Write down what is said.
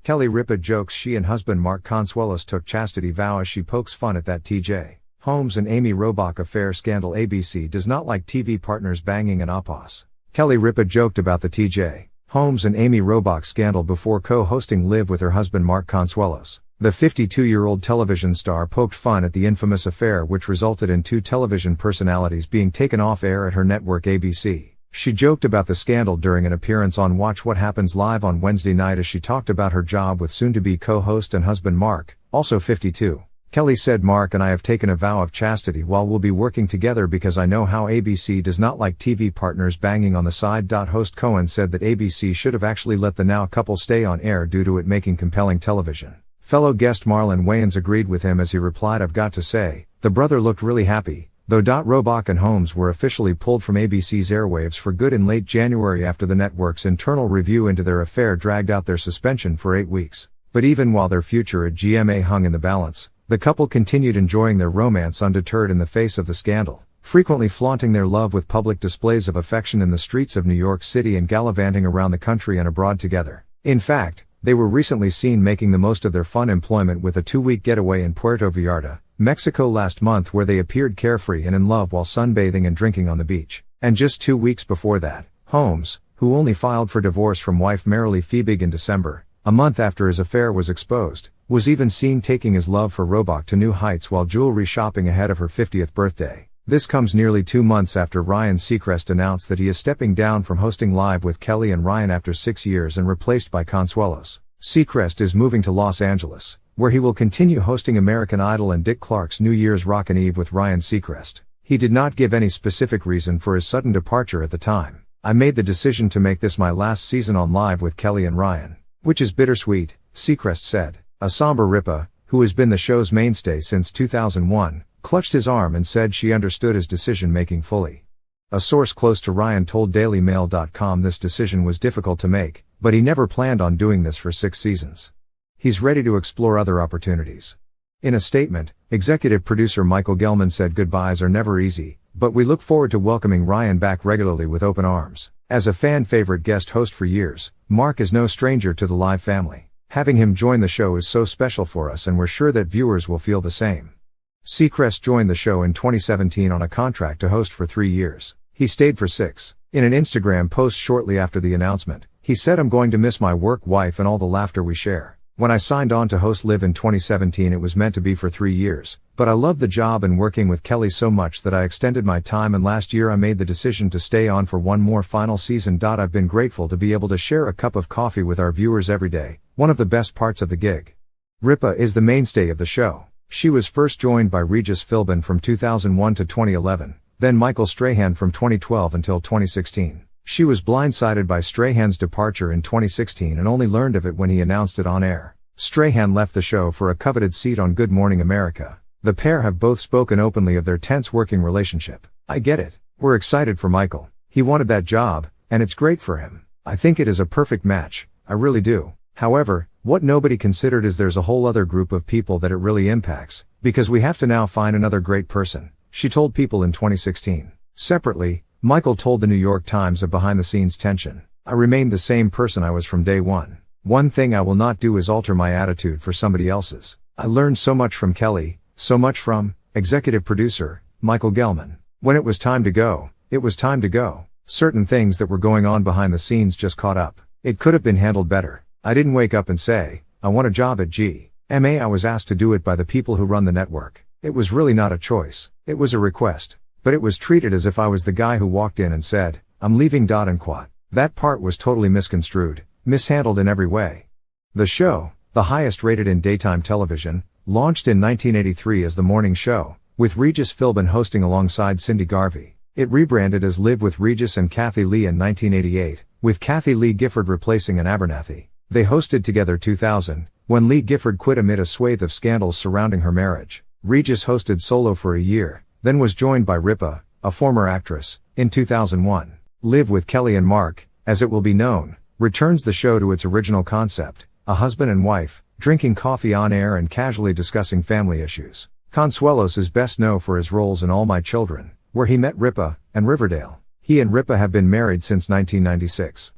Kelly Ripa jokes she and husband Mark Consuelos took chastity vow as she pokes fun at that T.J. Holmes and Amy Robach affair scandal. ABC does not like TV partners banging an opos. Kelly Ripa joked about the T.J. Holmes and Amy Robach scandal before co-hosting Live with her husband Mark Consuelos. The 52-year-old television star poked fun at the infamous affair, which resulted in two television personalities being taken off air at her network ABC. She joked about the scandal during an appearance on Watch What Happens Live on Wednesday night as she talked about her job with soon-to-be co-host and husband Mark, also 52. Kelly said, "Mark and I have taken a vow of chastity while we'll be working together because I know how ABC does not like TV partners banging on the side." Host Cohen said that ABC should have actually let the now couple stay on air due to it making compelling television. Fellow guest Marlon Wayans agreed with him as he replied, "I've got to say, the brother looked really happy." Though Robach and Holmes were officially pulled from ABC's airwaves for good in late January after the network's internal review into their affair dragged out their suspension for 8 weeks. But even while their future at GMA hung in the balance, the couple continued enjoying their romance undeterred in the face of the scandal, frequently flaunting their love with public displays of affection in the streets of New York City and gallivanting around the country and abroad together. In fact, they were recently seen making the most of their fun employment with a 2-week getaway in Puerto Vallarta, Mexico last month, where they appeared carefree and in love while sunbathing and drinking on the beach. And just 2 weeks before that, Holmes, who only filed for divorce from wife Marilee Fiebig in December, a month after his affair was exposed, was even seen taking his love for Robach to new heights while jewelry shopping ahead of her 50th birthday. This comes nearly 2 months after Ryan Seacrest announced that he is stepping down from hosting Live with Kelly and Ryan after 6 years and replaced by Consuelos. Seacrest is moving to Los Angeles, where he will continue hosting American Idol and Dick Clark's New Year's Rockin' Eve with Ryan Seacrest. He did not give any specific reason for his sudden departure at the time. "I made the decision to make this my last season on Live with Kelly and Ryan, which is bittersweet," Seacrest said. A somber Ripa, who has been the show's mainstay since 2001, clutched his arm and said she understood his decision-making fully. A source close to Ryan told DailyMail.com this decision was difficult to make, but he never planned on doing this for 6 seasons. He's ready to explore other opportunities. In a statement, executive producer Michael Gelman said, "Goodbyes are never easy, but we look forward to welcoming Ryan back regularly with open arms. As a fan-favorite guest host for years, Mark is no stranger to the Live family. Having him join the show is so special for us, and we're sure that viewers will feel the same." Seacrest joined the show in 2017 on a contract to host for 3 years. He stayed for 6. In an Instagram post shortly after the announcement, he said, "I'm going to miss my work wife and all the laughter we share. When I signed on to host Live in 2017, it was meant to be for 3 years, but I loved the job and working with Kelly so much that I extended my time, and last year I made the decision to stay on for one more final season. I've been grateful to be able to share a cup of coffee with our viewers every day, one of the best parts of the gig." Ripa is the mainstay of the show. She was first joined by Regis Philbin from 2001 to 2011, then Michael Strahan from 2012 until 2016. She was blindsided by Strahan's departure in 2016 and only learned of it when he announced it on air. Strahan left the show for a coveted seat on Good Morning America. The pair have both spoken openly of their tense working relationship. "I get it. We're excited for Michael. He wanted that job, and it's great for him. I think it is a perfect match. I really do. However, what nobody considered is there's a whole other group of people that it really impacts, because we have to now find another great person," she told People in 2016. Separately, Michael told the New York Times of behind-the-scenes tension. "I remained the same person I was from day one. One thing I will not do is alter my attitude for somebody else's. I learned so much from Kelly, so much from," executive producer Michael Gelman. "When it was time to go, it was time to go. Certain things that were going on behind the scenes just caught up. It could have been handled better. I didn't wake up and say, I want a job at GMA. I was asked to do it by the people who run the network. It was really not a choice. It was a request. But it was treated as if I was the guy who walked in and said, I'm leaving. And quat. That part was totally misconstrued, mishandled in every way." The show, the highest rated in daytime television, launched in 1983 as The Morning Show, with Regis Philbin hosting alongside Cindy Garvey. It rebranded as Live with Regis and Kathy Lee in 1988, with Kathy Lee Gifford replacing an Abernathy. They hosted together 2000, when Lee Gifford quit amid a swathe of scandals surrounding her marriage. Regis hosted solo for a year, then was joined by Ripa, a former actress, in 2001. Live with Kelly and Mark, as it will be known, returns the show to its original concept, a husband and wife, drinking coffee on air and casually discussing family issues. Consuelos is best known for his roles in All My Children, where he met Ripa, and Riverdale. He and Ripa have been married since 1996.